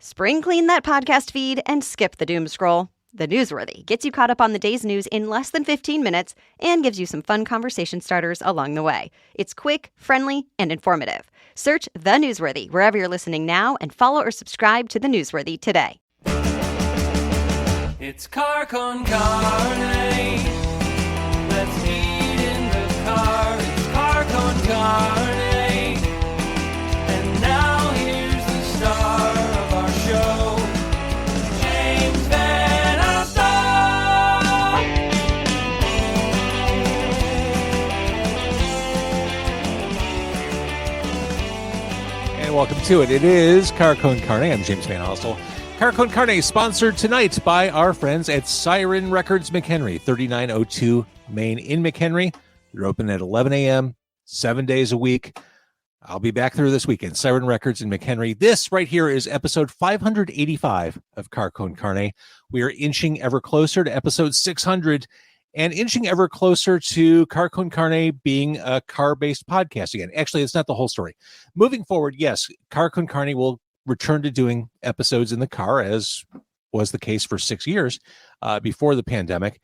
Spring clean that podcast feed and skip the doom scroll. The Newsworthy gets you caught up on the day's news in less than 15 minutes and gives you some fun conversation starters along the way. It's quick, friendly, and informative. Search The Newsworthy wherever you're listening now and follow or subscribe to The Newsworthy today. It's Car Con Carne. Let's eat in the car. It's Car Con Carne. And now here's the star of our show, James Van Alstyne. And welcome to it. It is Car Con Carne. I'm James Van Alstyne. Car Con Carne is sponsored tonight by our friends at Siren Records McHenry, 3902 Main in McHenry. They're open at 11 a.m., 7 days a week. I'll be back there this weekend. Siren Records in McHenry. This right here is episode 585 of Car Con Carne. We are inching ever closer to episode 600 and inching ever closer to Car Con Carne being a car-based podcast again. Actually, it's not the whole story. Moving forward, yes, Car Con Carne will return to doing episodes in the car, as was the case for 6 years before the pandemic.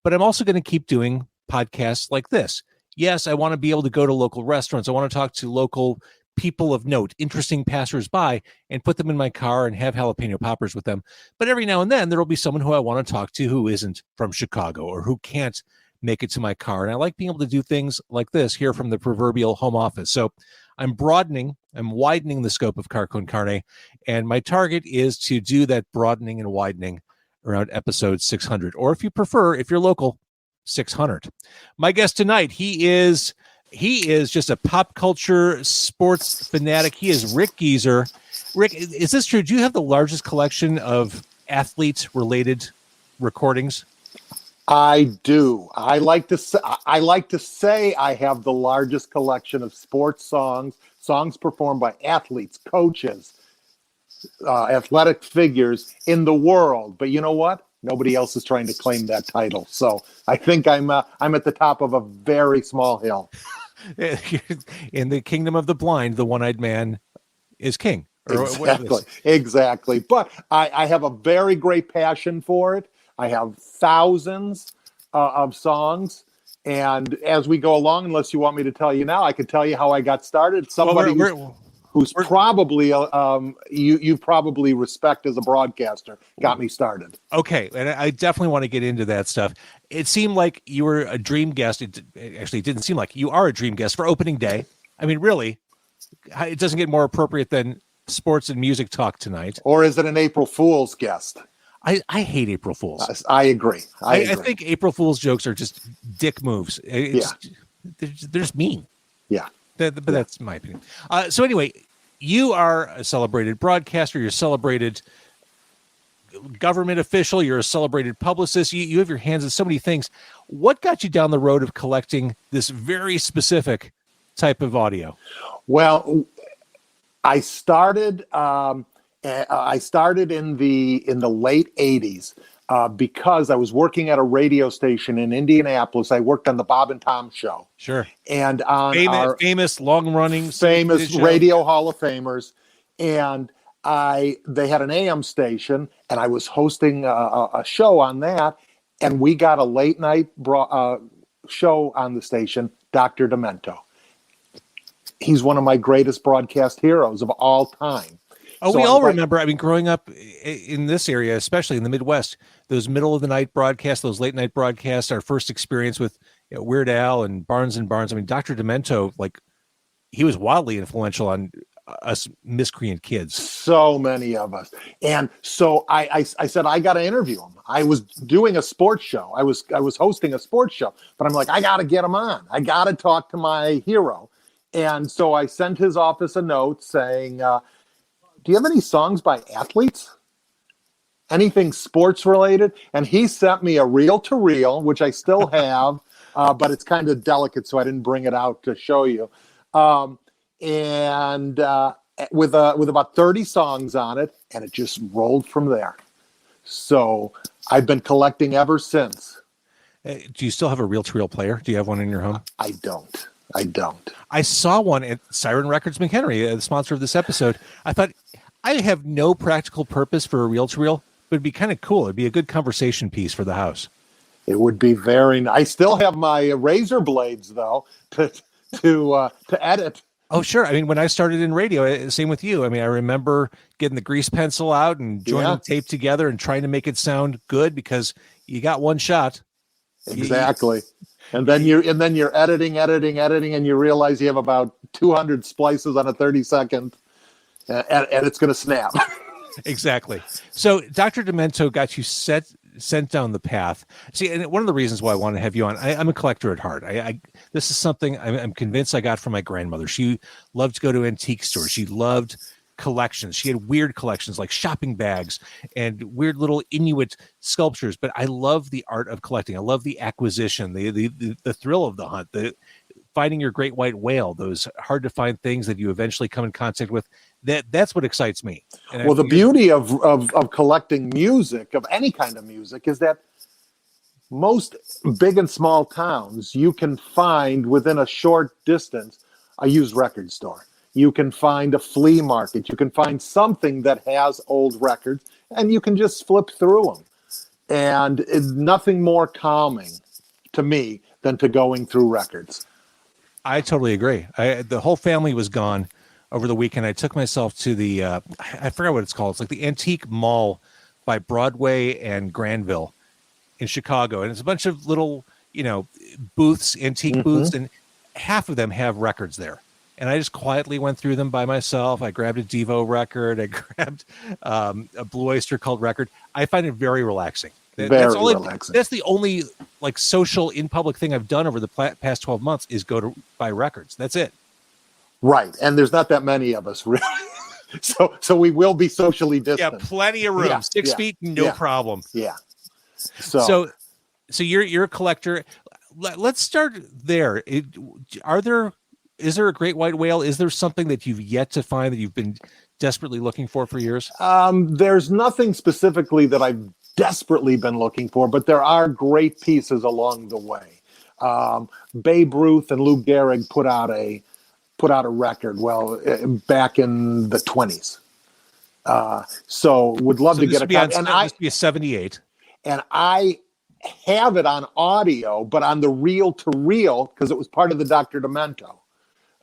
But I'm also going to keep doing podcasts like this. Yes, I want to be able to go to local restaurants. I want to talk to local people of note, interesting passersby, and put them in my car and have jalapeno poppers with them. But every now and then, there will be someone who I want to talk to who isn't from Chicago or who can't make it to my car. And I like being able to do things like this here from the proverbial home office. So I'm widening the scope of Car Con Carne, and my target is to do that broadening and widening around episode 600, or if you prefer, if you're local, 600. My guest tonight, he is just a pop culture sports fanatic. He is Rick Gieser. Rick, is this true? Do you have the largest collection of athlete-related recordings? I do. I like to say I have the largest collection of sports songs performed by athletes, coaches, athletic figures in the world. But you know what? Nobody else is trying to claim that title. So I think I'm at the top of a very small hill. In the kingdom of the blind, the one-eyed man is king. Exactly. But I have a very great passion for it. I have thousands of songs, and as we go along, unless you want me to tell you now, I can tell you how I got started. Somebody who's probably you probably respect as a broadcaster got me started. Okay, and I definitely want to get into that stuff. It seemed like you were a dream guest. It didn't seem like you are a dream guest for opening day. I mean, really, it doesn't get more appropriate than sports and music talk tonight. Or is it an April Fool's guest? I hate April Fools. I agree. I think April Fool's jokes are just dick moves. They're just mean. Yeah. But that's my opinion. So anyway, you are a celebrated broadcaster. You're a celebrated government official. You're a celebrated publicist. You have your hands in so many things. What got you down the road of collecting this very specific type of audio? Well, I started in the late 80s because I was working at a radio station in Indianapolis. I worked on the Bob and Tom show. Sure. And on famous long-running radio Hall of Famers. And they had an AM station, and I was hosting a show on that. And we got a late night show on the station, Dr. Demento. He's one of my greatest broadcast heroes of all time. Oh, so we all remember, I mean, growing up in this area, especially in the Midwest, those middle of the night broadcasts, those late night broadcasts, our first experience with Weird Al and Barnes and Barnes. I mean, Dr. Demento, he was wildly influential on us miscreant kids. So many of us. And so I said, I got to interview him. I was doing a sports show. I was hosting a sports show, but I'm like, I got to get him on. I got to talk to my hero. And so I sent his office a note saying, do you have any songs by athletes? Anything sports related? And he sent me a reel-to-reel, which I still have, but it's kind of delicate, so I didn't bring it out to show you. And with about 30 songs on it, and it just rolled from there. So I've been collecting ever since. Do you still have a reel-to-reel player? Do you have one in your home? I don't. I saw one at Siren Records McHenry, the sponsor of this episode. I thought, I have no practical purpose for a reel-to-reel, but it'd be kind of cool. It'd be a good conversation piece for the house. It would be very nice. I still have my razor blades though to edit. Oh, sure. I mean, when I started in radio, same with you. I mean, I remember getting the grease pencil out and joining tape together and trying to make it sound good because you got one shot. Exactly. And then you're editing, and you realize you have about 200 splices on a 30-second, and it's going to snap. Exactly. So Dr. Demento got you sent down the path. See, and one of the reasons why I want to have you on, I'm a collector at heart. This is something I'm convinced I got from my grandmother. She loved to go to antique stores. She loved collections. She had weird collections like shopping bags and weird little Inuit sculptures. But I love the art of collecting. I love the acquisition, the thrill of the hunt, the finding your great white whale, those hard to find things that you eventually come in contact with. That's what excites me. And well, the beauty of collecting music, of any kind of music, is that most big and small towns, you can find within a short distance a used record store. You can find a flea market. You can find something that has old records, and you can just flip through them. And it's nothing more calming to me than to going through records. I totally agree. The whole family was gone over the weekend. I took myself to the, I forgot what it's called. It's like the Antique Mall by Broadway and Granville in Chicago. And it's a bunch of little, booths, antique booths, and half of them have records there. And I just quietly went through them by myself. I grabbed a Devo record. I grabbed a Blue Oyster Cult record. I find it very relaxing. Relaxing. That's the only social in public thing I've done over the past 12 months is go to buy records. That's it. Right. And there's not that many of us, really. So we will be socially distant. Yeah, plenty of room. Yeah, 6 feet, no problem. Yeah. So you're a collector. Let's start there. Is there a great white whale? Is there something that you've yet to find that you've been desperately looking for years? There's nothing specifically that I've desperately been looking for, but there are great pieces along the way. Babe Ruth and Lou Gehrig put out a record, back in the 20s. So would love to get a copy. And this be a 78. And I have it on audio, but on the reel-to-reel, because it was part of the Dr. Demento.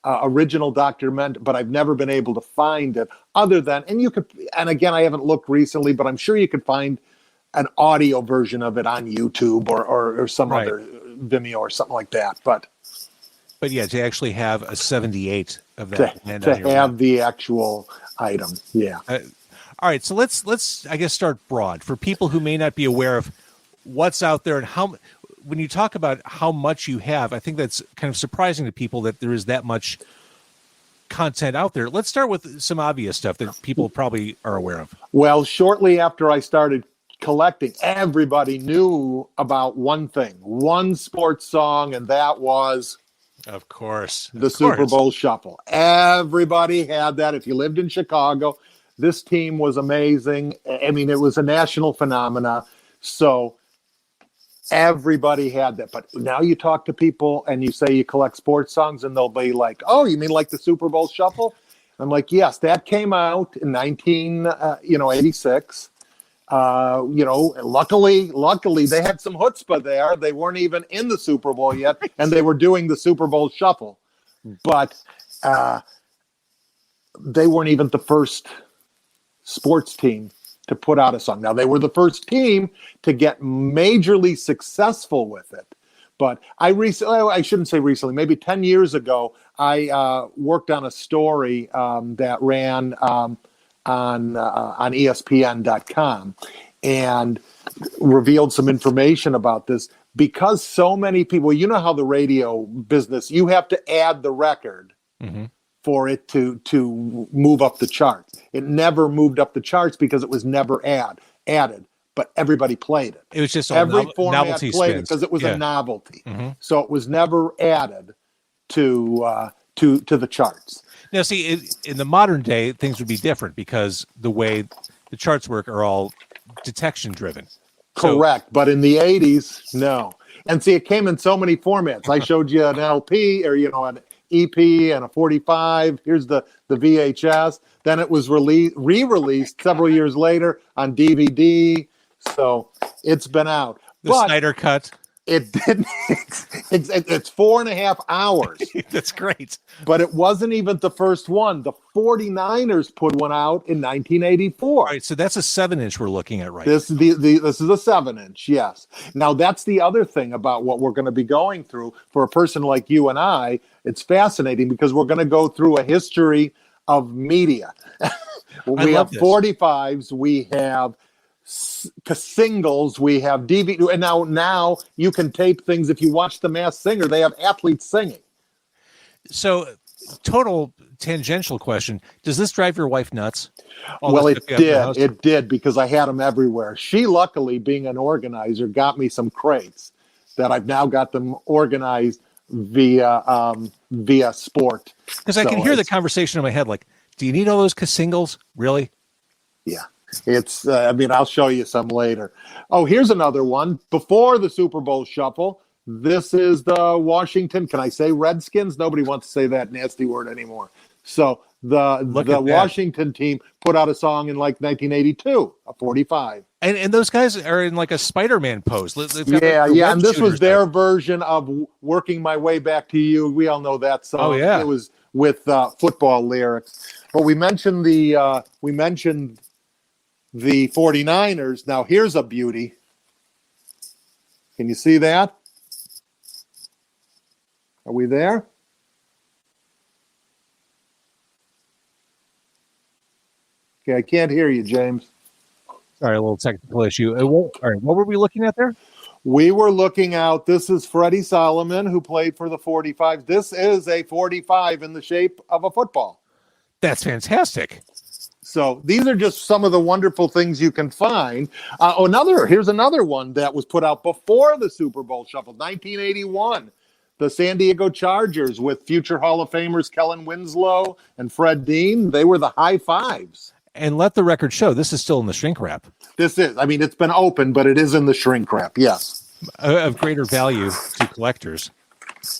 Original Dr. Demento, but I've never been able to find it other than, and again, I haven't looked recently, but I'm sure you could find an audio version of it on YouTube or some other Vimeo or something like that. But yeah, to actually have a 78 of that. To have the actual item. Yeah. All right. So let's, I guess, start broad for people who may not be aware of what's out there and when you talk about how much you have, I think that's kind of surprising to people that there is that much content out there. Let's start with some obvious stuff that people probably are aware of. Well, shortly after I started collecting, everybody knew about one sports song, and that was, of course, the Super Bowl Shuffle. Everybody had that. If you lived in Chicago, this team was amazing. I mean, it was a national phenomena. So everybody had that. But now you talk to people and you say you collect sports songs, and they'll be like, "Oh, you mean like the Super Bowl Shuffle?" I'm like, "Yes, that came out in 1986. Luckily they had some chutzpah there. They weren't even in the Super Bowl yet, and they were doing the Super Bowl Shuffle. But they weren't even the first sports team to put out a song. Now, they were the first team to get majorly successful with it. But I shouldn't say recently, maybe 10 years ago, I worked on a story that ran on ESPN.com and revealed some information about this, because so many people, you know how the radio business, you have to add the record for it to move up the charts. It never moved up the charts because it was never added, but everybody played it. It was just every format novelty played spins. it because it was a novelty. So it was never added to the charts. Now, see, in the modern day, things would be different because the way the charts work are all detection driven. Correct. But in the 80s, no. And see, it came in so many formats. I showed you an LP or, a EP and a 45. Here's the VHS. Then it was re-released several years later on DVD. So it's been out. The Snyder cut. It didn't. It's 4.5 hours. That's great. But it wasn't even the first one. The 49ers put one out in 1984. All right, so that's a 7-inch we're looking at, right? This is this is a 7-inch, yes. Now that's the other thing about what we're going to be going through for a person like you and I. It's fascinating because we're going to go through a history of media. We have 45s. We have singles, we have DVD, and now you can tape things. If you watch The Masked Singer, they have athletes singing. So, total tangential question: does this drive your wife nuts? Well, it did. It did, because I had them everywhere. She, luckily, being an organizer, got me some crates that I've now got them organized via sport. Because I can hear the conversation in my head, like, do you need all those singles? Really? Yeah. It's, I'll show you some later. Oh, here's another one. Before the Super Bowl shuffle, this is the Washington, can I say Redskins? Nobody wants to say that nasty word anymore. So the Washington team put out a song in like 1982, a 45. And those guys are in like a Spider-Man pose. Yeah. And this was their version of Working My Way Back to You. We all know that song. Oh, yeah. It was with football lyrics. But we mentioned the 49ers. Now here's a beauty. Can you see that? Are we there? Okay, I can't hear you, James. Sorry, a little technical issue. All right, what were we looking at there? We were looking out. This is Freddie Solomon, who played for the 45. This is a 45 in the shape of a football. That's fantastic. So these are just some of the wonderful things you can find. Here's another one that was put out before the Super Bowl shuffle, 1981. The San Diego Chargers with future Hall of Famers Kellen Winslow and Fred Dean. They were the high fives. And let the record show, this is still in the shrink wrap. This is. It's been open, but it is in the shrink wrap, yes. Of greater value to collectors.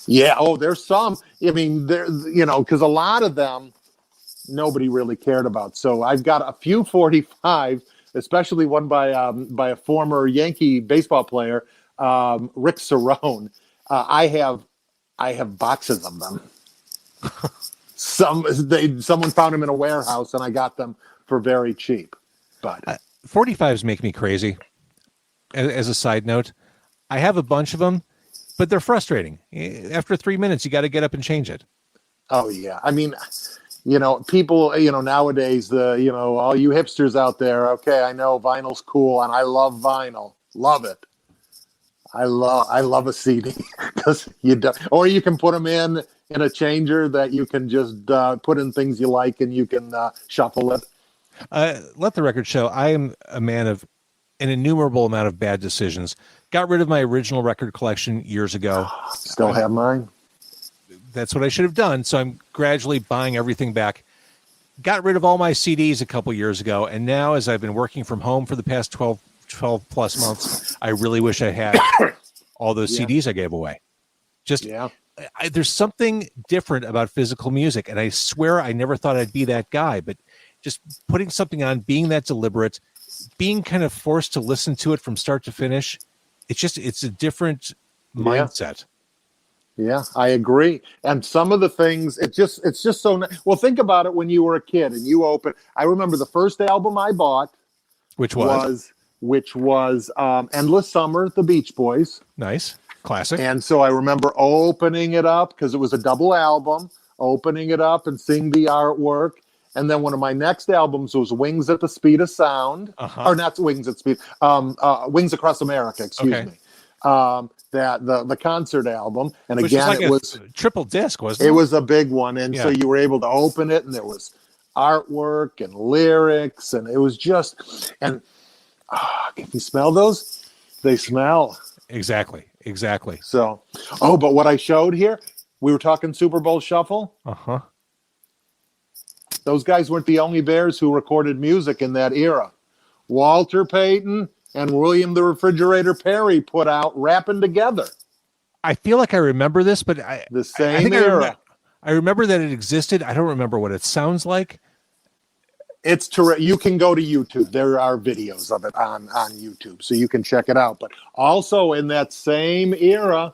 Yeah, there's some. Because a lot of them, nobody really cared about. So I've got a few 45, especially one by a former Yankee baseball player, Rick Cerrone. I have boxes of them. Someone found them in a warehouse, and I got them for very cheap. But 45s make me crazy. As a side note, I have a bunch of them, but they're frustrating. After 3 minutes, you got to get up and change it. Oh yeah, people, nowadays, all you hipsters out there. Okay, I know vinyl's cool, and I love vinyl. Love it. I love a CD because or you can put them in a changer that you can just put in things you like, and you can shuffle it. Let the record show, I am a man of an innumerable amount of bad decisions. Got rid of my original record collection years ago. Still have mine. That's what I should have done. So I'm gradually buying everything back. Got rid of all my CDs a couple years ago. And now, as I've been working from home for the past 12 plus months, I really wish I had all those CDs I gave away. There's something different about physical music. And I swear I never thought I'd be that guy, but just putting something on, being that deliberate, being kind of forced to listen to it from start to finish. It's a different mindset. Yeah, I agree. And some of the things, it's just so well, think about it when you were a kid and you I remember the first album I bought, which was Endless Summer, the Beach Boys. Nice. Classic. And so I remember opening it up because it was a double album, opening it up and seeing the artwork. And then one of my next albums was Wings at the Speed of Sound, or not Wings at Speed, Wings Across America, excuse me. That the concert album, and which again, it was triple disc, wasn't it? It was a big one, and so you were able to open it, and there was artwork and lyrics, and it was just, and can you smell those? They smell. Exactly. So, but what I showed here, we were talking Super Bowl Shuffle. Those guys weren't the only Bears who recorded music in that era. Walter Payton and William the Refrigerator Perry put out Rapping Together. I feel like I remember this, but the same era. I remember that it existed. I don't remember what it sounds like. It's terrific. You can go to YouTube. There are videos of it on YouTube, so you can check it out. But also in that same era,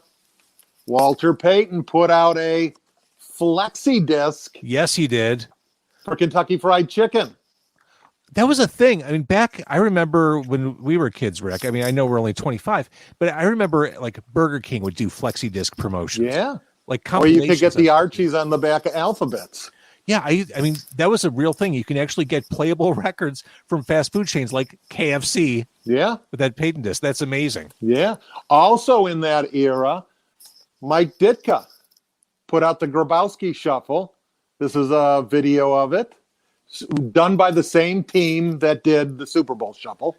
Walter Payton put out a flexi disc Yes, he did. for Kentucky Fried Chicken. That was a thing. I mean, I remember when we were kids, Rick. I mean, I know we're only 25, but I remember like Burger King would do flexi disc promotions. Yeah. Like Or you could get the compilations. Archies on the back of alphabets. Yeah, I mean, that was a real thing. You can actually get playable records from fast food chains like KFC Yeah. with that Payton disc. That's amazing. Yeah. Also in that era, Mike Ditka put out the Grabowski Shuffle. This is a video of it, done by the same team that did the Super Bowl Shuffle.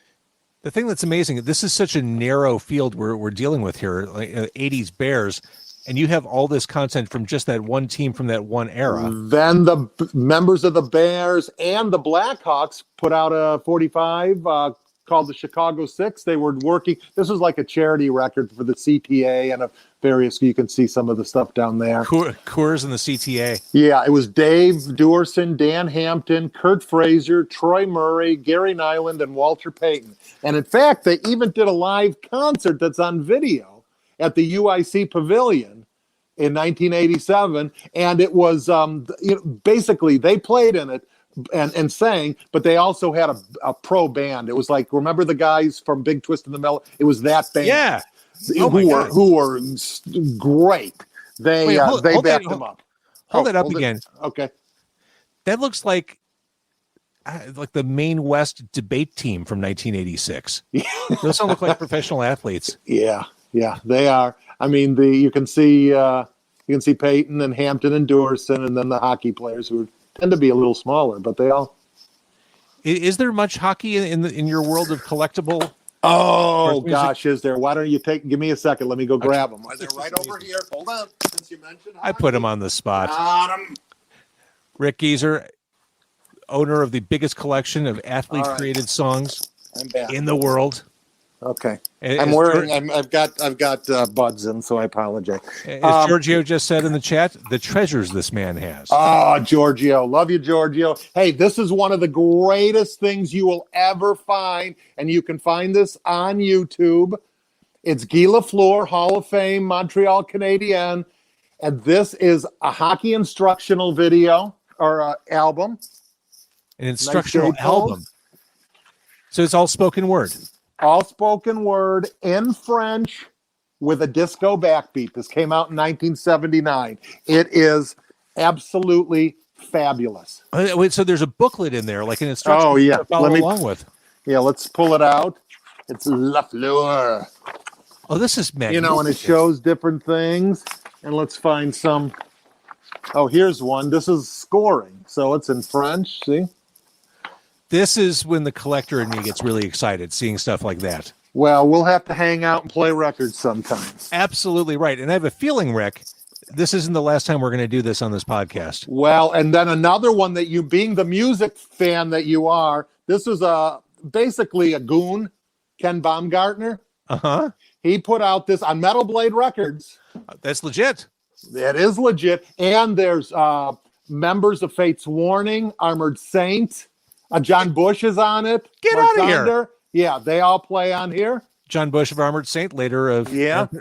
The thing that's amazing, this is such a narrow field we're dealing with here, like 80s Bears, and you have all this content from just that one team from that one era. Then the members of the Bears and the Blackhawks put out a 45 called the Chicago Six. They were working. This was like a charity record for the CTA and various. You can see some of the stuff down there. Coors and the CTA. Yeah, it was Dave Duerson, Dan Hampton, Kurt Fraser, Troy Murray, Gary Nyland, and Walter Payton. And in fact, they even did a live concert that's on video at the UIC Pavilion in 1987. And it was basically they played in it and sang, but they also had a pro band. It was like, remember the guys from Big Twist and the Mellow? It was that band. Yeah. Who were great. They backed them up. Hold it up again. Okay. That looks like the Maine West debate team from 1986. Those don't look like professional athletes. Yeah, they are. I mean, you can see Peyton and Hampton and Duerson, and then the hockey players who tend to be a little smaller, but they all. Is there much hockey in your world of collectible? Oh gosh, is there? Why don't you give me a second? Let me go grab them. They're right over here. Hold on, since you mentioned hockey. I put them on the spot. Got 'em. Rick Gieser, owner of the biggest collection of athlete-created songs I'm back. in the world. Okay, As I'm wearing. I've got buds in, so I apologize. As Giorgio just said in the chat, the treasures this man has. Oh, Giorgio. Love you, Giorgio. Hey, this is one of the greatest things you will ever find, and you can find this on YouTube. It's Guy Lafleur, Hall of Fame, Montreal Canadiens, and this is a hockey instructional video or album. An instructional Nice album. So it's all spoken word. All spoken word in French with a disco backbeat. This came out in 1979. It is absolutely fabulous. Wait, so there's a booklet in there, like an instruction to follow along with. Yeah, let's pull it out. It's Lafleur. Oh, this is magnificent. And it shows different things. And let's find some. Oh, here's one. This is scoring. So it's in French. See? This is when the collector in me gets really excited, seeing stuff like that. Well, we'll have to hang out and play records sometimes. Absolutely right. And I have a feeling, Rick, this isn't the last time we're going to do this on this podcast. Well, and then another one that you, being the music fan that you are, this is basically a goon, Ken Baumgartner. Uh-huh. He put out this on Metal Blade Records. That's legit. It is legit. And there's members of Fate's Warning, Armored Saint. John Bush is on it. Get out of here. Yeah, they all play on here. John Bush of Armored Saint, later of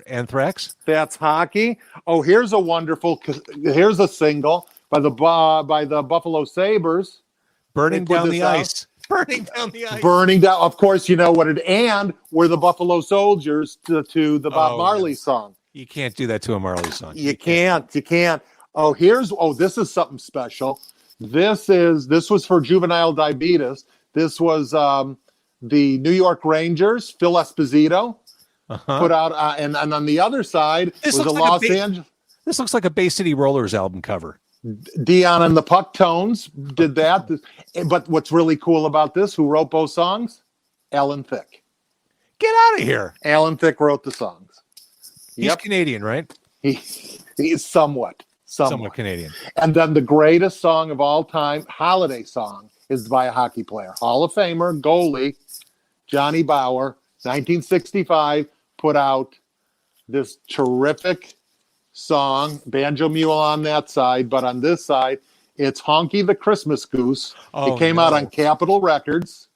Anthrax. That's hockey. Oh, here's a single by the Buffalo Sabres. Burning Down the Ice. Burning Down the Ice. Burning down. Of course, you know what it and we're the Buffalo Soldiers to the Bob Marley song. You can't do that to a Marley song. You can't. Oh, this is something special. This was for juvenile diabetes. This was the New York Rangers, Phil Esposito, put out, and on the other side was the Los Angeles. This looks like a Bay City Rollers album cover. Dion and the Puck Tones did that. But what's really cool about this, who wrote both songs? Alan Thicke. Get out of here. Alan Thicke wrote the songs. He's Canadian, right? He's somewhat Canadian. And then the greatest song of all time, holiday song, is by a hockey player. Hall of Famer, goalie, Johnny Bauer, 1965, put out this terrific song, Banjo Mule on that side, but on this side, it's Honky the Christmas Goose. Oh, it came no. out on Capitol Records.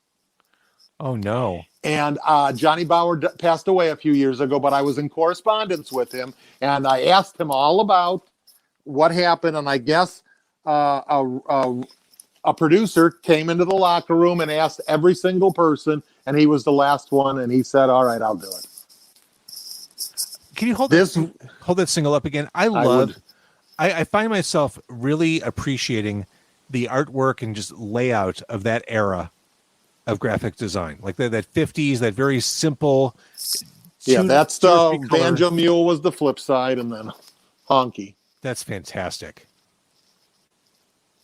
Oh, no. And Johnny Bauer passed away a few years ago, but I was in correspondence with him, and I asked him all about what happened, and I guess a producer came into the locker room and asked every single person, and he was the last one, and he said, all right, I'll do it. Can you hold that single up again? I find myself really appreciating the artwork and just layout of that era of graphic design, like that 50s, that very simple. That's the Banjo Mule was the flip side, and then Honky. That's fantastic.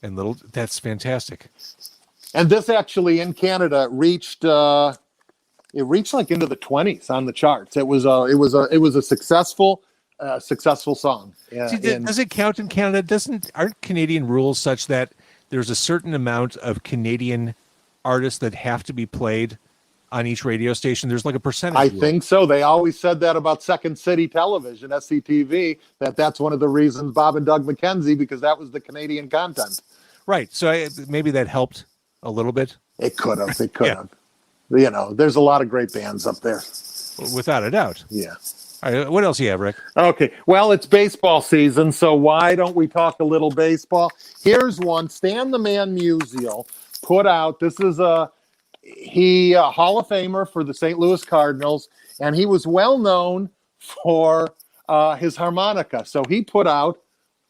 And that's fantastic. And this actually in Canada reached like into the 20s on the charts. It was a successful song. See, does it count in Canada? Aren't Canadian rules such that there's a certain amount of Canadian artists that have to be played on each radio station? There's like a percentage. I think so. They always said that about Second City Television, SCTV, that's one of the reasons Bob and Doug McKenzie, because that was the Canadian content. Right. So maybe that helped a little bit. It could have. It could have. You know, there's a lot of great bands up there. Without a doubt. Yeah. All right, what else do you have, Rick? Okay. Well, it's baseball season, so why don't we talk a little baseball? Here's one. Stan the Man Musial put out, this is a Hall of Famer for the St. Louis Cardinals, and he was well known for his harmonica. So he put out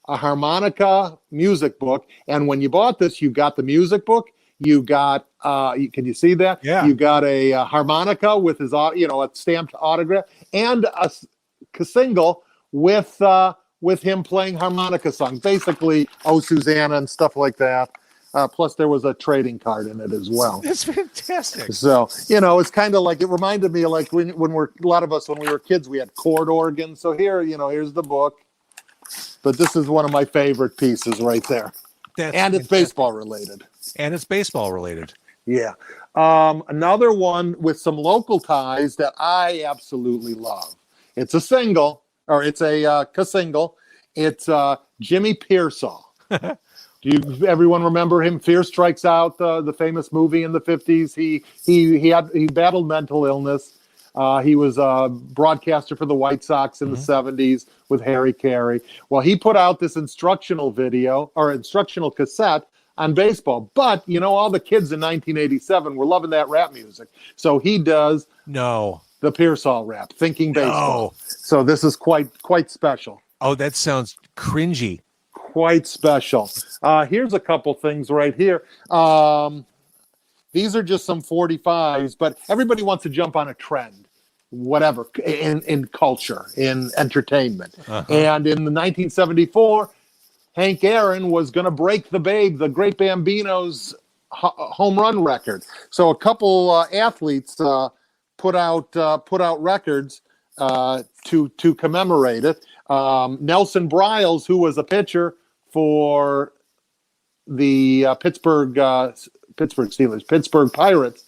a harmonica music book, and when you bought this, you got the music book. You got, can you see that? Yeah. You got a harmonica with his, a stamped autograph, and a single with him playing harmonica songs, basically "Oh Susanna" and stuff like that. Plus, there was a trading card in it as well. That's fantastic. So, it's kind of like, it reminded me of like when a lot of us, when we were kids, we had chord organs. So here, here's the book. But this is one of my favorite pieces right there. It's baseball related. And it's baseball related. Yeah. Another one with some local ties that I absolutely love. It's a single, or it's a single. It's Jimmy Pearsall. Everyone remember him? Fear Strikes Out, the famous movie in the 50s. He battled mental illness. He was a broadcaster for the White Sox in the 70s with Harry Carey. Well, he put out this instructional cassette on baseball. But, all the kids in 1987 were loving that rap music. So he does the Pearsall rap, Thinking Baseball. So this is quite special. Oh, that sounds cringy. Quite special. Here's a couple things right here. These are just some 45s, but everybody wants to jump on a trend, whatever, in culture, in entertainment. And in the 1974, Hank Aaron was going to break the Great Bambino's home run record. So a couple athletes put out records to commemorate it. Nelson Bryles, who was a pitcher for the Pittsburgh Pirates,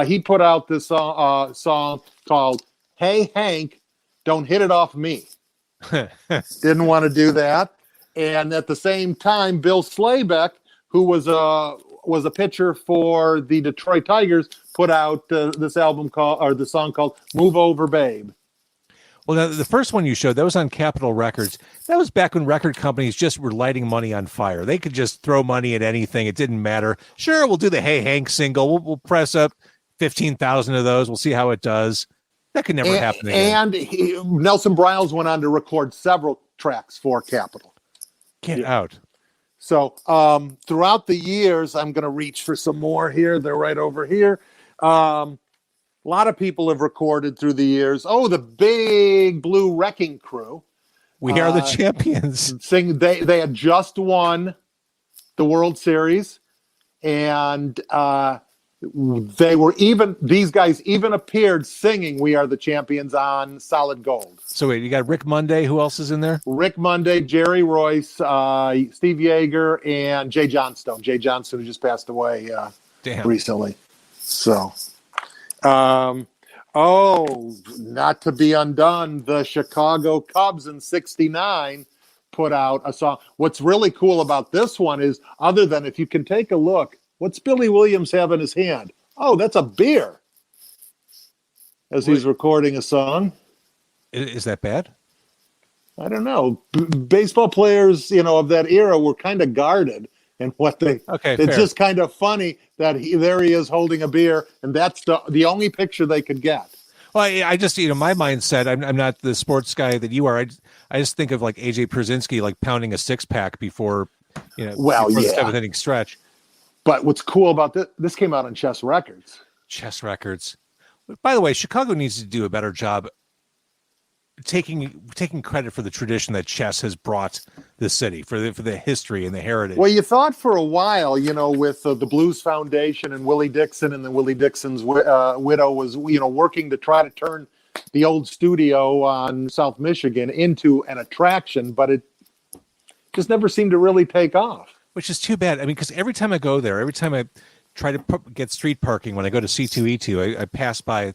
he put out this song called "Hey Hank, Don't Hit It Off Me." Didn't want to do that. And at the same time, Bill Slaybeck, who was a pitcher for the Detroit Tigers, put out this song called "Move Over, Babe." Well, now, the first one you showed, that was on Capitol Records. That was back when record companies just were lighting money on fire. They could just throw money at anything. It didn't matter. Sure, we'll do the Hey Hank single. We'll press up 15,000 of those. We'll see how it does. That could never happen again. And Nelson Bryles went on to record several tracks for Capitol. Get out. So throughout the years, I'm going to reach for some more here. They're right over here. A lot of people have recorded through the years. Oh, the Big Blue Wrecking Crew. We are the champions. They had just won the World Series, and these guys even appeared singing "We Are the Champions" on Solid Gold. So wait, you got Rick Monday. Who else is in there? Rick Monday, Jerry Royce, Steve Yeager, and Jay Johnstone. Jay Johnstone, who just passed away recently. So, Oh, not to be undone. The Chicago Cubs in '69 put out a song. What's really cool about this one is, other than if you can take a look, what's Billy Williams have in his hand? Oh, that's a beer. As he's recording a song. Is that bad? I don't know. Baseball players, of that era were kind of guarded in what they. Okay, it's fair. just kind of funny that there he is holding a beer, and that's the only picture they could get. Well, I just, my mindset, I'm not the sports guy that you are. I just think of like AJ Przinsky, like pounding a 6-pack before, before the 7th inning stretch. But what's cool about this came out on Chess Records. Chess Records. By the way, Chicago needs to do a better job taking credit for the tradition that chess has brought the city, for the history and the heritage. Well, you thought for a while, with the Blues Foundation and Willie Dixon, and then Willie Dixon's widow was, working to try to turn the old studio on South Michigan into an attraction, but it just never seemed to really take off. Which is too bad. I mean, because every time I go there, every time I try to get street parking when I go to C2E2, I pass by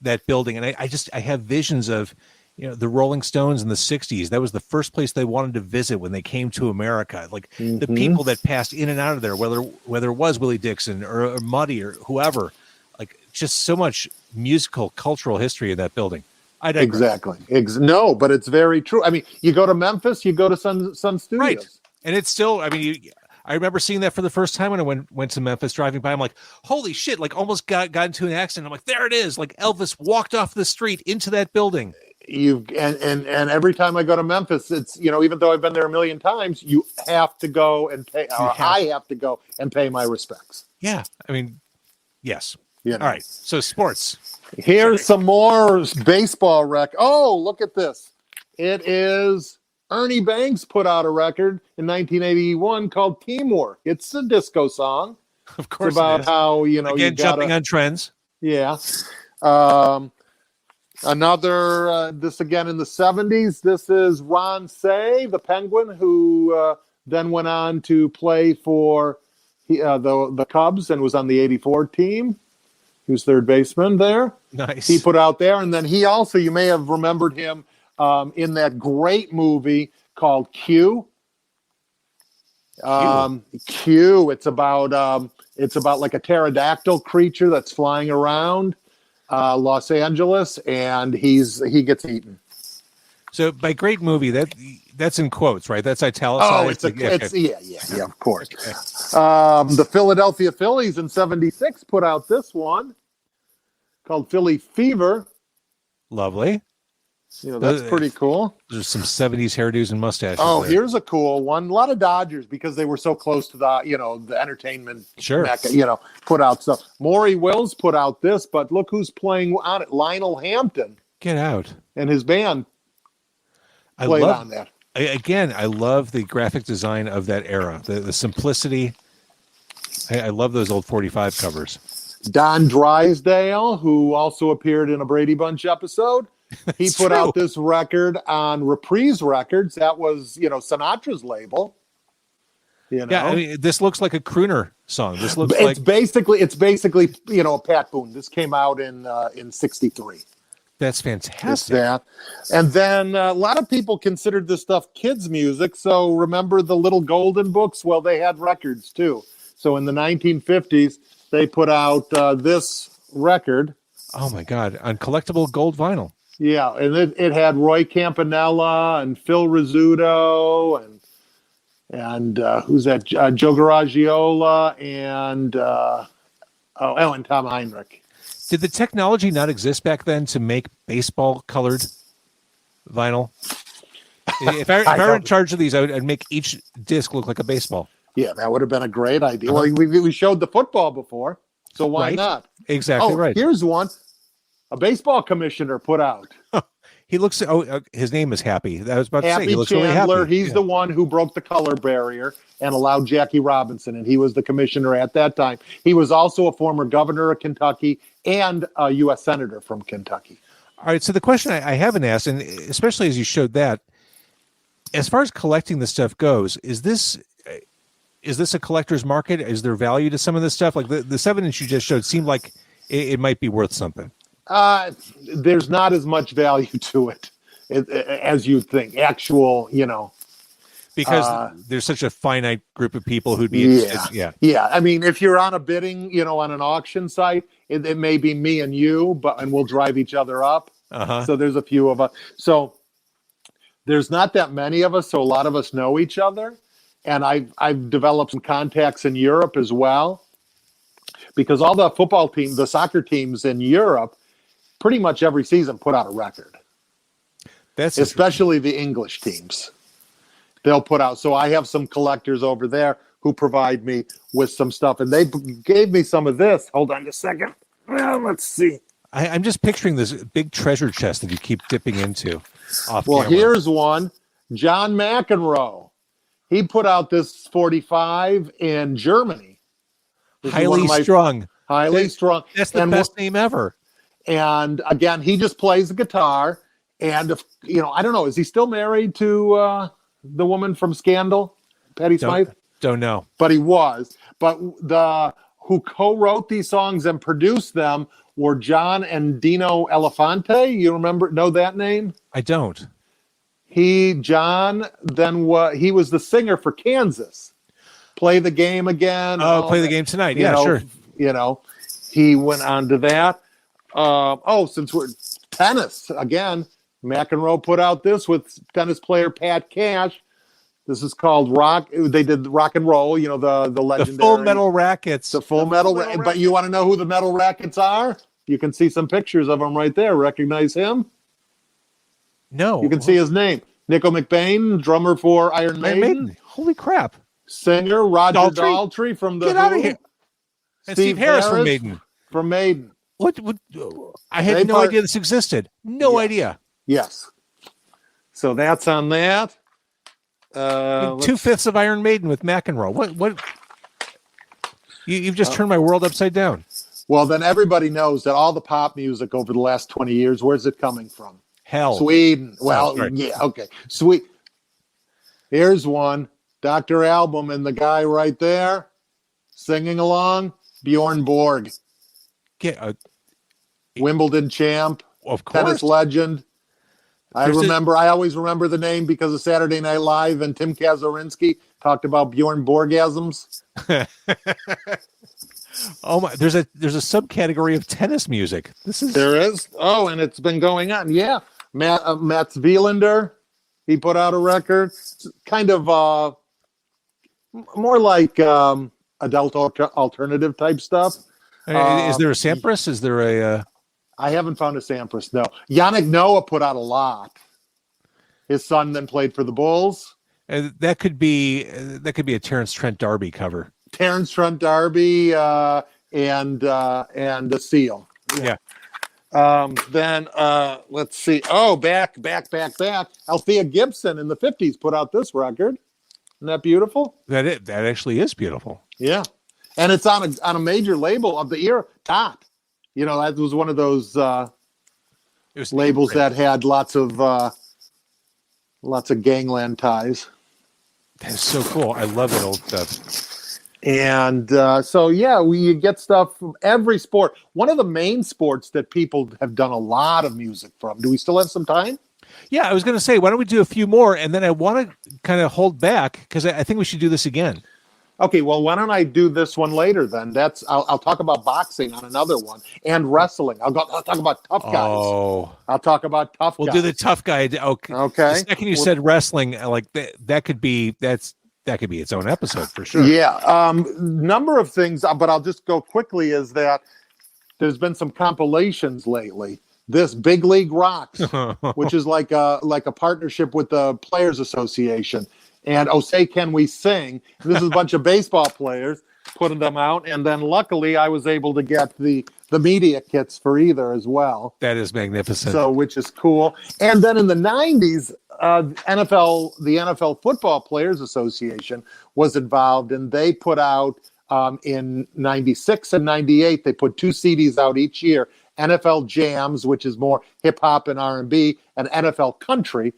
that building, and I have visions of, the Rolling Stones in the 60s. That was the first place they wanted to visit when they came to America. Like the people that passed in and out of there, whether it was Willie Dixon or Muddy or whoever, like just so much musical, cultural history in that building. I digress. Exactly. No, but it's very true. I mean, you go to Memphis, you go to Sun Studios. Right. And it's still, I mean, I remember seeing that for the first time when I went to Memphis, driving by. I'm like, holy shit, like almost got into an accident. I'm like, there it is. Like Elvis walked off the street into that building. And every time I go to Memphis, it's, even though I've been there a million times, you have to go and pay, I have to go and pay my respects. Yeah. I mean, yes. All right. So sports. Here's some more baseball rec. Oh, look at this. It is Ernie Banks put out a record in 1981 called Teamwork. It's a disco song. Of course. It's about how, again, jumping on trends. Yeah. Another, this again in the 70s, this is Ron Say, the Penguin, who then went on to play for the Cubs and was on the 84 team. He was third baseman there. Nice. He put out there. And then he also, you may have remembered him in that great movie called Q. Q. It's about like a pterodactyl creature that's flying around Los Angeles, and he gets eaten. So by great movie, that's in quotes, right? That's italicized. Oh, yeah, of course. The Philadelphia Phillies in '76 put out this one called Philly Fever. Lovely. That's pretty cool. There's some 70s hairdos and mustaches. Oh, there. Here's a cool one. A lot of Dodgers, because they were so close to the entertainment mecca, put out stuff. Maury Wills put out this, but look who's playing on it. Lionel Hampton. Get out. And his band played on that. Again, I love the graphic design of that era. The simplicity. I love those old 45 covers. Don Drysdale, who also appeared in a Brady Bunch episode. He put out this record on Reprise Records. That was, Sinatra's label. Yeah, I mean, this looks like a crooner song. This looks it's basically, a Pat Boone. This came out in '63. That's fantastic. It's that. And then a lot of people considered this stuff kids' music. So remember the Little Golden Books? Well, they had records too. So in the 1950s, they put out this record. Oh my God! On collectible gold vinyl. Yeah, and it had Roy Campanella and Phil Rizzuto and who's that? Joe Garagiola and and Tom Heinrich. Did the technology not exist back then to make baseball colored vinyl? If I were in charge of these, I'd make each disc look like a baseball. Yeah, that would have been a great idea. Well, we showed the football before, so why not? Exactly right. Here's one. A baseball commissioner put out. He looks. His name is Happy. I was about to say he looks Chandler. really happy. He's the one who broke the color barrier and allowed Jackie Robinson, and he was the commissioner at that time. He was also a former governor of Kentucky and a U.S. senator from Kentucky. All right. So the question I haven't asked, and especially as you showed that, as far as collecting the stuff goes, is this a collector's market? Is there value to some of this stuff? Like the 7-inch you just showed seemed like it might be worth something. There's not as much value to it as you think. Actual, Because there's such a finite group of people who'd be interested. Yeah. I mean, if you're on a bidding, on an auction site, it may be me and you, and we'll drive each other up. So there's a few of us. So there's not that many of us. So a lot of us know each other. And I've developed some contacts in Europe as well, because all the football teams, the soccer teams in Europe, pretty much every season put out a record. That's especially the English teams. They'll put out. So I have some collectors over there who provide me with some stuff, and they gave me some of this. Hold on just a second. Well, let's see. I'm just picturing this big treasure chest that you keep dipping into off Well, camera. here's one. John McEnroe. He put out this 45 in Germany. Highly strung. Highly strung. That's the best name ever. And again, he just plays the guitar. And, I don't know, is he still married to the woman from Scandal, Patti Smythe? Don't know. But he was. But who co-wrote these songs and produced them were John and Dino Elefante. You know that name? I don't. John, he was the singer for Kansas. Play the Game Again. Play the Game Tonight. Yeah, sure. He went on to that. Since we're tennis again, McEnroe put out this with tennis player Pat Cash. This is called Rock. They did Rock and Roll, the legendary. The Full Metal Rackets. The Full Metal Rackets. But you want to know who the Metal Rackets are? You can see some pictures of them right there. Recognize him? No. You can see his name. Nico McBain, drummer for Iron Maiden. Holy crap. Singer Roger Daltrey from the Get out of here. And Steve Harris from Maiden. From Maiden. What? I had no idea this existed. No idea. Yes. So that's on that. 2/5 of Iron Maiden with McEnroe. What? You've just turned my world upside down. Well, then everybody knows that all the pop music over the last 20 years, where's it coming from? Hell. Sweden. Well, yeah, okay. Sweet. Here's one. Dr. Album and the guy right there singing along, Bjorn Borg. Wimbledon champ. Of course. Tennis legend. I always remember the name because of Saturday Night Live, and Tim Kazurinsky talked about Bjorn Borgasms. Oh my! There's a subcategory of tennis music. There is. Oh, and it's been going on. Yeah, Mats Wilander, he put out a record. It's kind of more like adult alternative type stuff. Is there a Sampras? Is there a? I haven't found a Sampras. No. Yannick Noah put out a lot. His son then played for the Bulls. That could be a Terrence Trent D'Arby cover. Terrence Trent D'Arby and the Seal. Yeah. Then let's see. Oh, back. Althea Gibson in the 50s put out this record. Isn't that beautiful? That actually is beautiful. Yeah. And it's on a major label of the era, Top. That was one of those labels that had lots of gangland ties. That's so cool. I love that old stuff. And we get stuff from every sport. One of the main sports that people have done a lot of music from. Do we still have some time? Yeah, I was going to say, why don't we do a few more? And then I want to kind of hold back because I think we should do this again. Okay, well, why don't I do this one later then? I'll talk about boxing on another one and wrestling. I'll talk about tough guys. Oh, I'll talk about tough guys. We'll do the tough guy. Okay. The second you said wrestling, like that could be its own episode for sure. Yeah, number of things, but I'll just go quickly. Is that there's been some compilations lately. This Big League Rocks, which is like a partnership with the Players Association. And Oh Say Can We Sing? This is a bunch of baseball players putting them out. And then luckily I was able to get the media kits for either as well. That is magnificent. So, which is cool. And then in the 90s, the NFL Football Players Association was involved, and they put out in 96 and 98, they put 2 CDs out each year. NFL Jams, which is more hip hop and R&B, and NFL Country,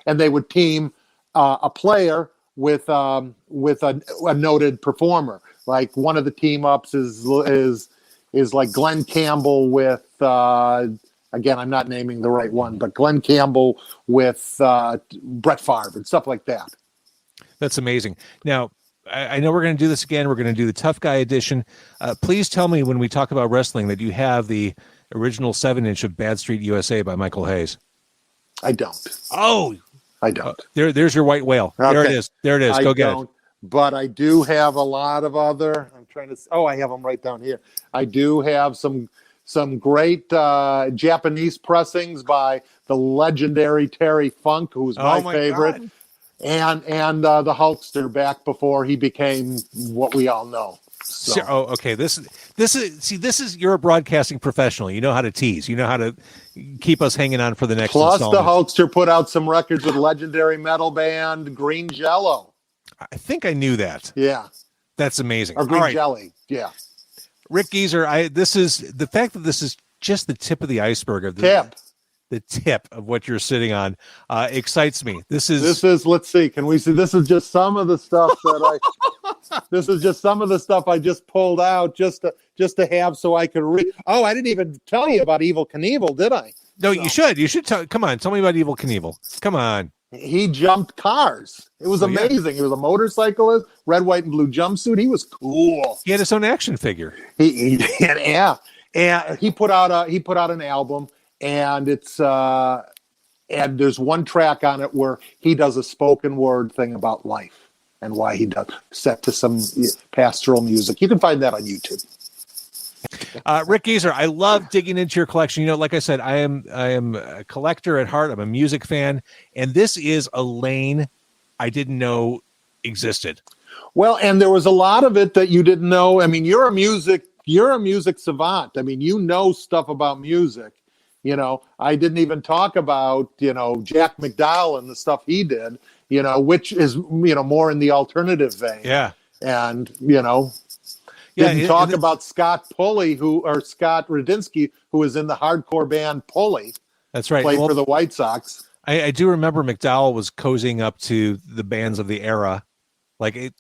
and they would team a player with a noted performer. Like one of the team ups is like Glenn Campbell with again, I'm not naming the right one, but Glenn Campbell with Brett Favre and stuff like that. That's amazing. Now, I know we're going to do this again. We're going to do the Tough Guy edition. Please tell me when we talk about wrestling that you have the original 7-inch of Bad Street USA by Michael Hayes. I don't. Oh, I don't. There's your white whale. Okay. There it is. There it is. Go get it. But I do have a lot of other. I'm trying to. Oh, I have them right down here. I do have some great Japanese pressings by the legendary Terry Funk, who's my favorite, God. and the Hulkster back before he became what we all know. So. Okay. This is you're a broadcasting professional. You know how to tease. You know how to keep us hanging on for the next. Plus, the installment. Hulkster put out some records with legendary metal band Green Jello. I think I knew that. Yeah, that's amazing. Or Green All right. Jelly. Yeah. Rick Gieser, this is the fact that this is just the tip of the iceberg of the tip of what you're sitting on excites me. This is let's see, can we see? This is just some of the stuff this is just some of the stuff I just pulled out just to have so I could read. Oh, I didn't even tell you about Evel Knievel, did I? No, you should tell. Come on, tell me about Evel Knievel. Come on. He jumped cars. It was amazing. Yeah. He was a motorcyclist, red, white, and blue jumpsuit. He was cool. He had his own action figure. He did, yeah. And he put out an album, and it's and there's one track on it where he does a spoken word thing about life and why he does, set to some pastoral music. You can find that on YouTube. Rick Gieser, I love digging into your collection. You know, like I said, I am a collector at heart. I'm a music fan, and this is a lane I didn't know existed. Well, and there was a lot of it that you didn't know. I mean, you're a music savant. I mean, you know stuff about music. You know, I didn't even talk about, Jack McDowell and the stuff he did, which is, more in the alternative vein. Yeah. And, didn't talk about Scott Pulley, Scott Radinsky, who was in the hardcore band Pulley. That's right. Played for the White Sox. I do remember McDowell was cozying up to the bands of the era. Like it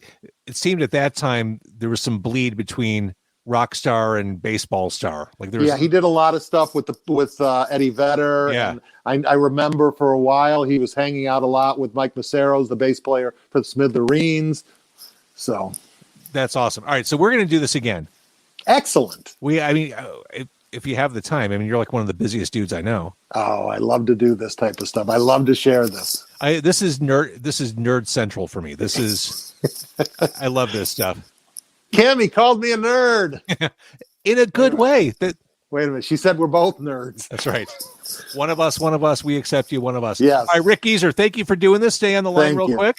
seemed at that time there was some bleed between rock star and baseball star. Like there was, he did a lot of stuff with Eddie Vedder. Yeah. And I remember for a while he was hanging out a lot with Mike Maceros, the bass player for the Smithereens. So that's awesome. All right, so we're going to do this again. Excellent. If you have the time, you're like one of the busiest dudes I know. Oh, I love to do this type of stuff. I love to share this. This is nerd central for me. This is, I love this stuff. Cammie called me a nerd. In a good way. Wait a minute. She said we're both nerds. That's right. One of us, we accept you, one of us. Yes. All right, Rick Gieser, thank you for doing this. Stay on the line real quick.